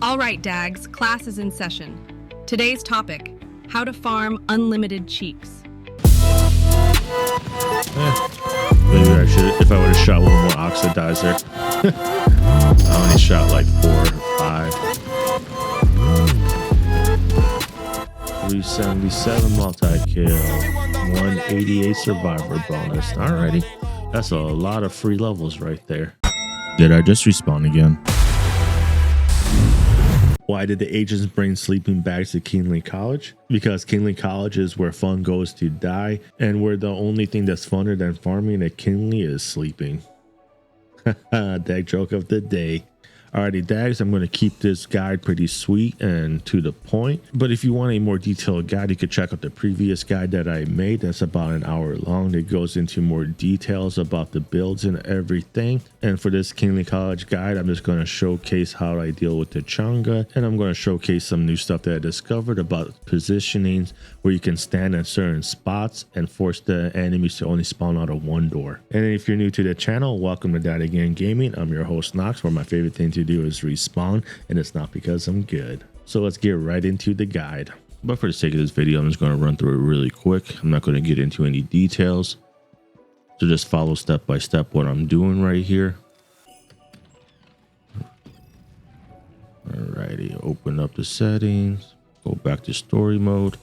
All right, Dags, class is in session. Today's topic, how to farm unlimited cheeks. Maybe I should, if I would have shot one more oxidizer. I only shot like 4 or 5. 377 multi-kill, 188 survivor bonus. Alrighty, that's a lot of free levels right there. Did I just respawn again? Why did the agents bring sleeping bags to Kingsley College? Because Kingsley College is where fun goes to die, and where the only thing that's funner than farming at Kingsley is sleeping. Dag joke of the day. Alrighty, Dags, I'm going to keep this guide pretty sweet and to the point. But if you want a more detailed guide, you could check out the previous guide that I made. That's about an hour long. It goes into more details about the builds and everything. And for this Kingsley College guide, I'm just going to showcase how I deal with the Chunga. And I'm going to showcase some new stuff that I discovered about positionings where you can stand in certain spots and force the enemies to only spawn out of one door. And if you're new to the channel, welcome to That Again Gaming. I'm your host, Nox, where my favorite thing to do is respawn, and it's not because I'm good. So let's get right into the guide. But for the sake of this video, I'm just going to run through it really quick. I'm not going to get into any details, so just follow step by step what I'm doing right here. Alrighty, open up the settings, go back to story mode.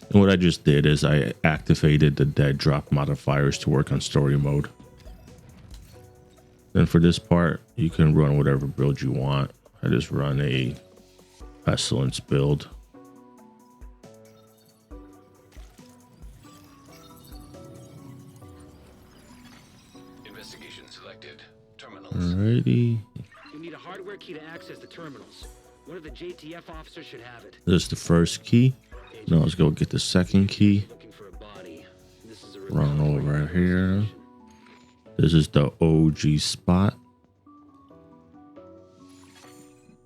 And what I just did is I activated the dead drop modifiers to work on story mode. Then for this part, you can run whatever build you want. I just run a pestilence build. Investigation selected. Terminals. Alrighty. You need a hardware key to access the terminals. One of the JTF officers should have it. This is the first key. Now let's go get the second key. Looking for a body. This is a Run over here. This is the OG spot.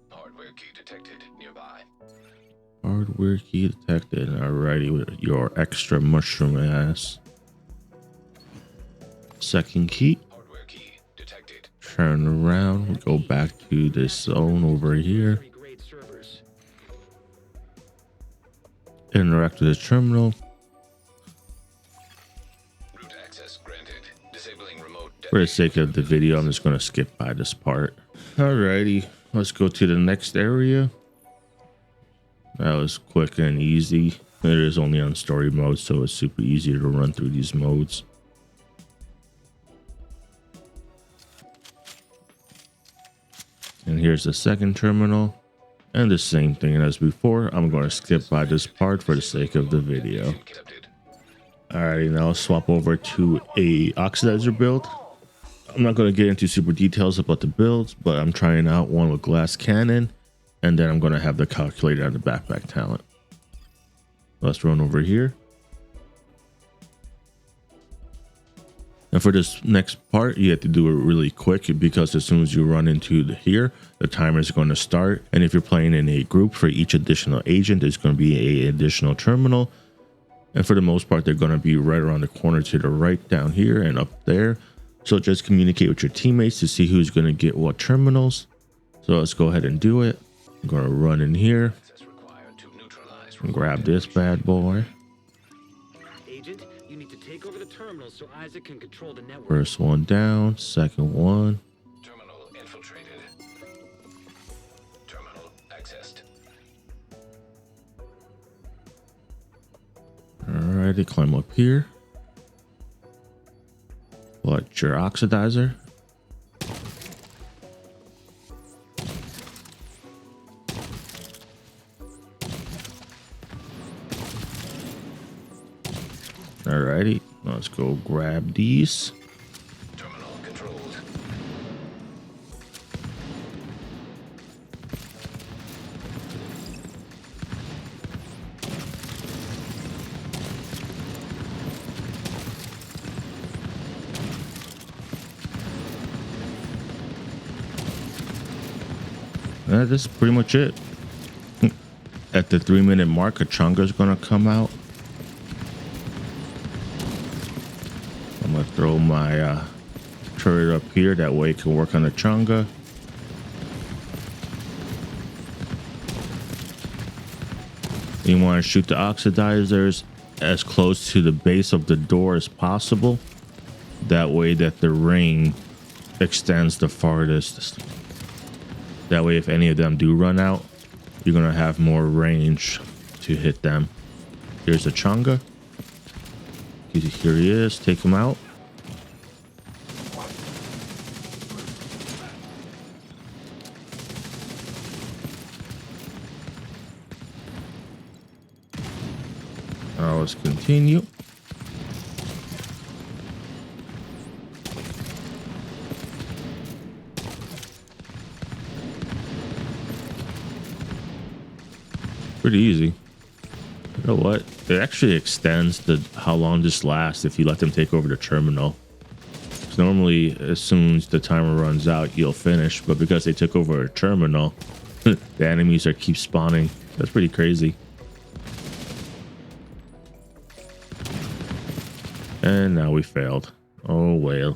Hardware key detected nearby. Hardware key detected. Alrighty, with your extra mushroom ass. Second key. Hardware key detected. Turn around. We go back to this zone over here. Interact with the terminal. Root access granted. Disabling remote. For the sake of the video, I'm just going to skip by this part. Alrighty, let's go to the next area. That was quick and easy. It is only on story mode, so it's super easy to run through these modes. And here's the second terminal. And the same thing as before, I'm going to skip by this part for the sake of the video. Alrighty, now let's swap over to a oxidizer build. I'm not going to get into super details about the builds, but I'm trying out one with glass cannon, and then I'm going to have the calculator and the backpack talent. Let's run over here. And for this next part, you have to do it really quick, because as soon as you run into here, the timer is going to start. And if you're playing in a group, for each additional agent, there's going to be an additional terminal. And for the most part, they're going to be right around the corner to the right down here and up there. So just communicate with your teammates to see who's going to get what terminals. So let's go ahead and do it. I'm going to run in here and grab this bad boy. Agent, you need to take over the terminals so Isaac can control the network. First one down, second one. Terminal infiltrated. Terminal accessed. Alrighty, climb up here. What, your oxidizer? Alrighty, let's go grab these. Terminal controlled. That's pretty much it. At the 3-minute mark, a chunga is gonna come out. I'm gonna throw my turret up here, that way it can work on the chunga. You want to shoot the oxidizers as close to the base of the door as possible. That way that the ring extends the farthest. That way if any of them do run out, you're going to have more range to hit them. Here's a chunga. Here he is. Take him out. Now let's continue. Pretty easy. You know what? It actually extends the how long this lasts if you let them take over the terminal. So normally, as soon as the timer runs out, you'll finish. But because they took over a terminal, the enemies are keep spawning. That's pretty crazy. And now we failed. Oh well.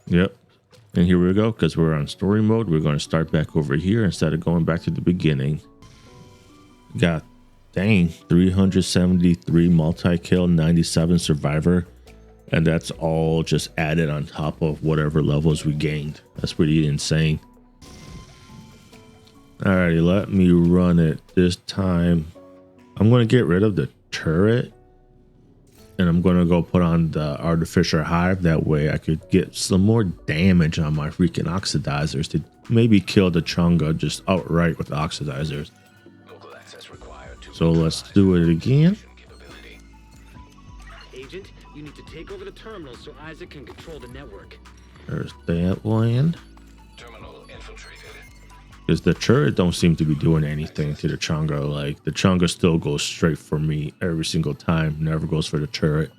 Yep. And here we go. Because we're on story mode, we're going to start back over here instead of going back to the beginning. Got dang 373 multi-kill, 97 survivor, and that's all just added on top of whatever levels we gained. That's pretty insane. Alrighty, let me run it this time. I'm going to get rid of the turret and I'm going to go put on the Artificer Hive. That way I could get some more damage on my freaking oxidizers to maybe kill the chunga just outright with the oxidizers. So let's do it again. Agent, you need to take over the terminal so Isaac can control the network. There's that land. Terminal infiltrated. Because the turret don't seem to be doing anything to the chunga. Like the chunga still goes straight for me every single time. Never goes for the turret.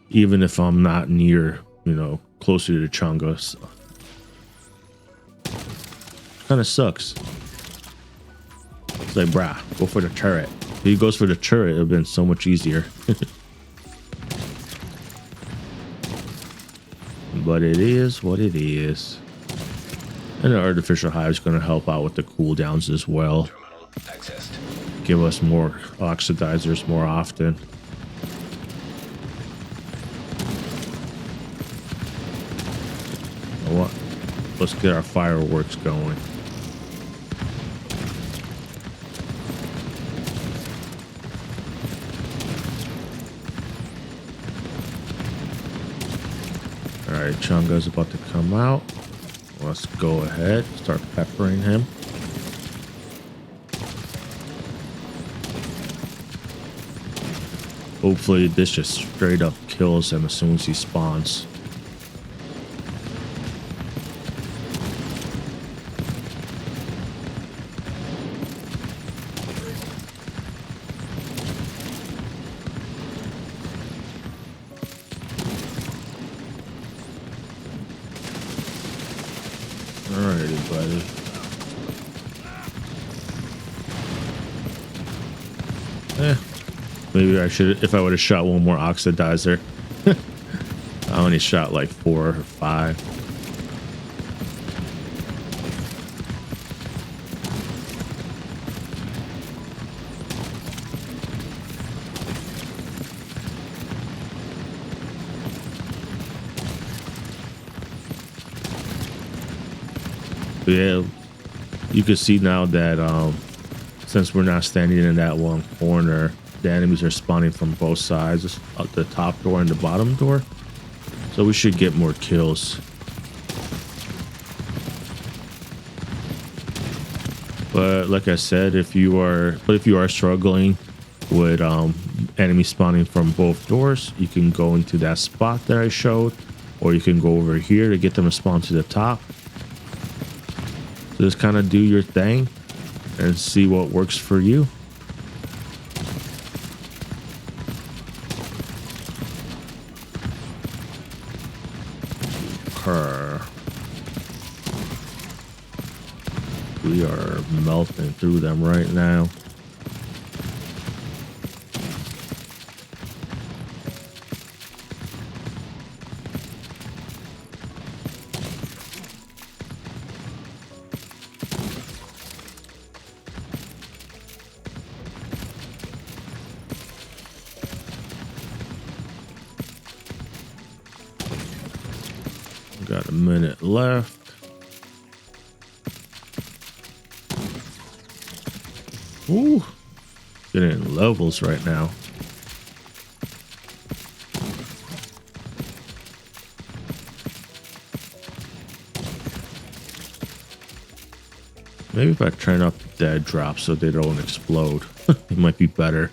Even if I'm not near, you know, closer to the chunga. So. Kind of sucks. It's like, brah, go for the turret. If he goes for the turret, it would have been so much easier. But it is what it is. And the Artificer Hive is going to help out with the cooldowns as well. Give us more oxidizers more often. You know what? Let's get our fireworks going. Alright, Chunga's about to come out. Let's go ahead, start peppering him. Hopefully this just straight up kills him as soon as he spawns. Alrighty, buddy. Maybe I should, if I would have shot one more oxidizer. I only shot like 4 or 5. But yeah, you can see now that since we're not standing in that one corner, the enemies are spawning from both sides, the top door and the bottom door. So we should get more kills. But like I said, if you are struggling with enemies spawning from both doors, you can go into that spot that I showed, or you can go over here to get them to spawn to the top. So just kind of do your thing and see what works for you. We are melting through them right now. Got a minute left. Ooh, getting levels right now. Maybe if I turn up the dead drop so they don't explode, it might be better.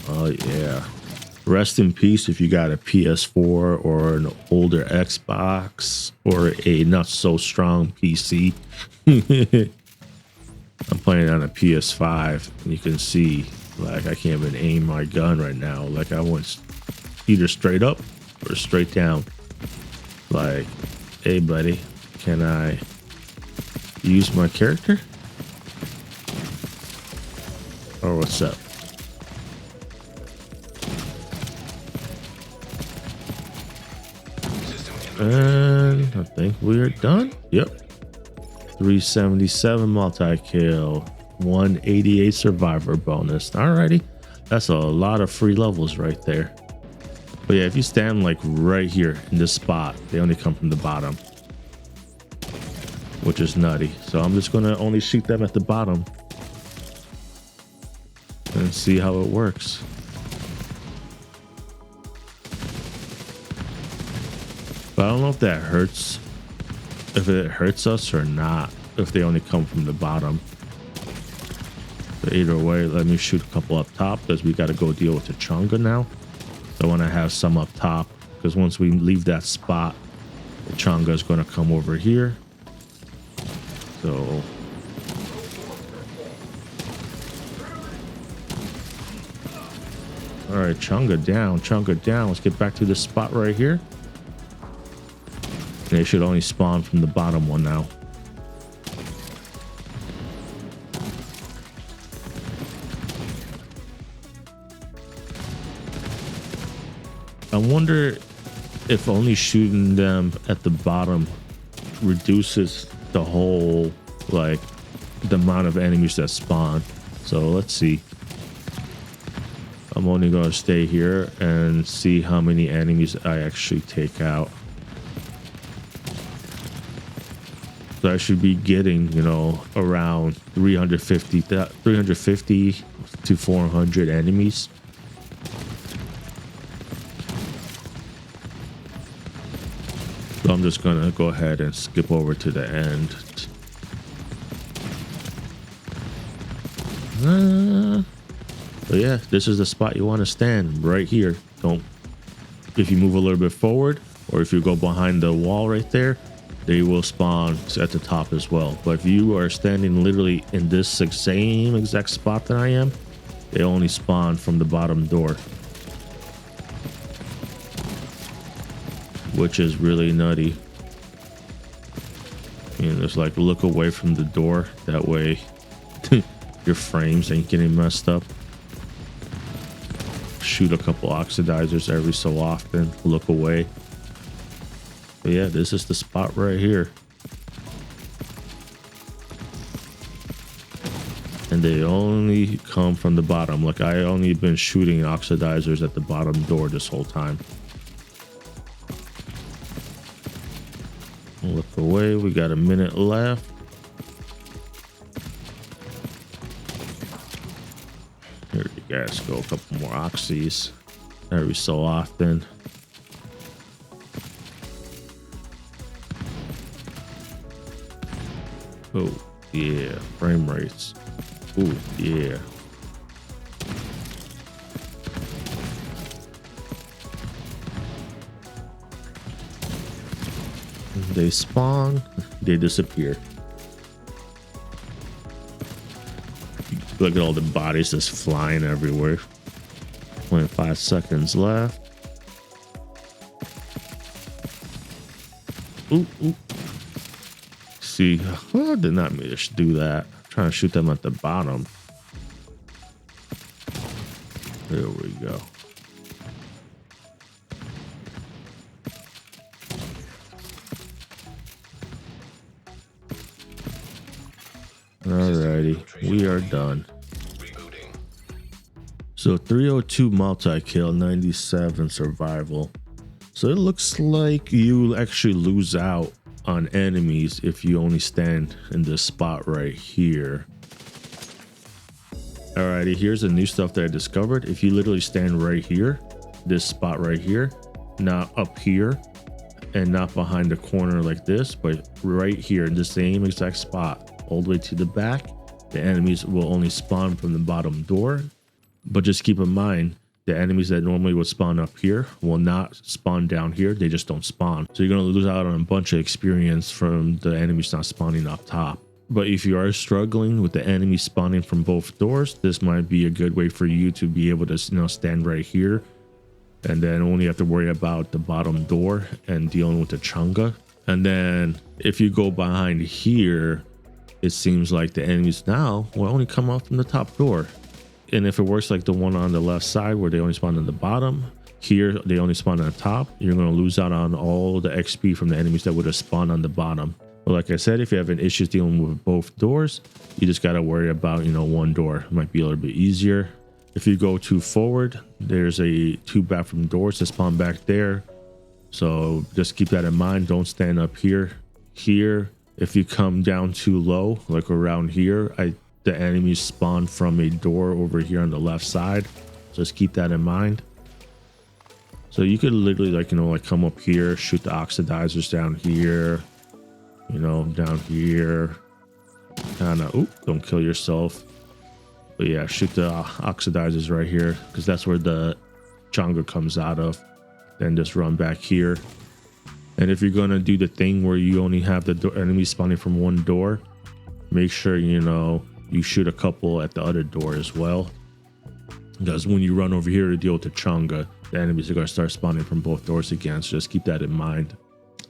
Oh yeah. Rest in peace if you got a PS4 or an older Xbox or a not so strong PC. I'm playing on a PS5 and you can see like I can't even aim my gun right now. Like I want either straight up or straight down. Like, hey buddy, can I use my character? Or what's up? And I think we're done. Yep. 377 multi-kill, 188 survivor bonus. Alrighty. That's a lot of free levels right there. But yeah, if you stand like right here in this spot, they only come from the bottom, which is nutty. So I'm just gonna only shoot them at the bottom and see how it works. But I don't know if that hurts, if it hurts us or not, if they only come from the bottom. But either way, let me shoot a couple up top because we got to go deal with the Chunga now. So I want to have some up top because once we leave that spot, the Chunga is going to come over here. So all right, Chunga down, Chunga down. Let's get back to this spot right here. They should only spawn from the bottom one now. I wonder if only shooting them at the bottom reduces the whole, like, the amount of enemies that spawn. So let's see. I'm only going to stay here and see how many enemies I actually take out. So I should be getting, you know, around 350 to 400 enemies. So I'm just gonna go ahead and skip over to the end. But yeah, this is the spot you want to stand right here. Don't, if you move a little bit forward or if you go behind the wall right there, they will spawn at the top as well. But if you are standing literally in this same exact spot that I am, they only spawn from the bottom door, which is really nutty. You know, just like look away from the door. That way your frames ain't getting messed up. Shoot a couple oxidizers every so often. Look away. But yeah, this is the spot right here. And they only come from the bottom. Like I only been shooting oxidizers at the bottom door this whole time. Look away. We got a minute left. Here you guys go. A couple more oxys every so often. Oh yeah, frame rates. Oh yeah. They spawn, they disappear. Look at all the bodies just flying everywhere. 25 seconds left. Ooh, ooh. See, I did not mean to do that. I'm trying to shoot them at the bottom. There we go. Alrighty, we are done. So 302 multi-kill, 97 survival. So it looks like you actually lose out on enemies if you only stand in this spot right here. Alrighty, here's the new stuff that I discovered. If you literally stand right here, this spot right here, not up here and not behind the corner like this, but right here in the same exact spot all the way to the back, the enemies will only spawn from the bottom door. But just keep in mind, the enemies that normally would spawn up here will not spawn down here. They just don't spawn. So you're going to lose out on a bunch of experience from the enemies not spawning up top. But if you are struggling with the enemy spawning from both doors, this might be a good way for you to be able to, stand right here and then only have to worry about the bottom door and dealing with the chunga. And then if you go behind here, it seems like the enemies now will only come out from the top door. And if it works like the one on the left side where they only spawn on the bottom, here they only spawn on the top, you're going to lose out on all the XP from the enemies that would have spawned on the bottom. But like I said, if you're having issues dealing with both doors, you just got to worry about, one door. It might be a little bit easier. If you go too forward, there's two bathroom doors that spawn back there. So just keep that in mind. Don't stand up here. Here, if you come down too low, like around here, the enemies spawn from a door over here on the left side. So just keep that in mind. So you could literally come up here, shoot the oxidizers down here, down here, kind of, don't kill yourself. But yeah, shoot the oxidizers right here because that's where the chunga comes out of. Then just run back here. And if you're going to do the thing where you only have the enemies spawning from one door, make sure, you shoot a couple at the other door as well. Because when you run over here to deal with the chunga, the enemies are going to start spawning from both doors again. So just keep that in mind.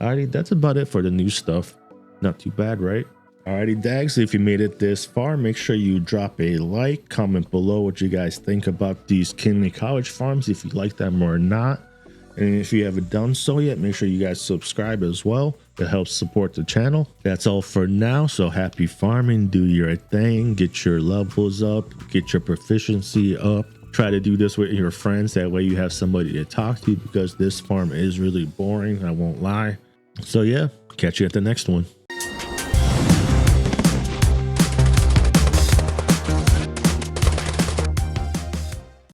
Alrighty, that's about it for the new stuff. Not too bad, right? Alrighty, Dags, if you made it this far, make sure you drop a like, comment below what you guys think about these Kinley College farms, if you like them or not. And if you haven't done so yet, make sure you guys subscribe as well. It helps support the channel. That's all for now. So happy farming, do your thing, get your levels up, get your proficiency up. Try to do this with your friends. That way you have somebody to talk to because this farm is really boring. I won't lie. So yeah, catch you at the next one.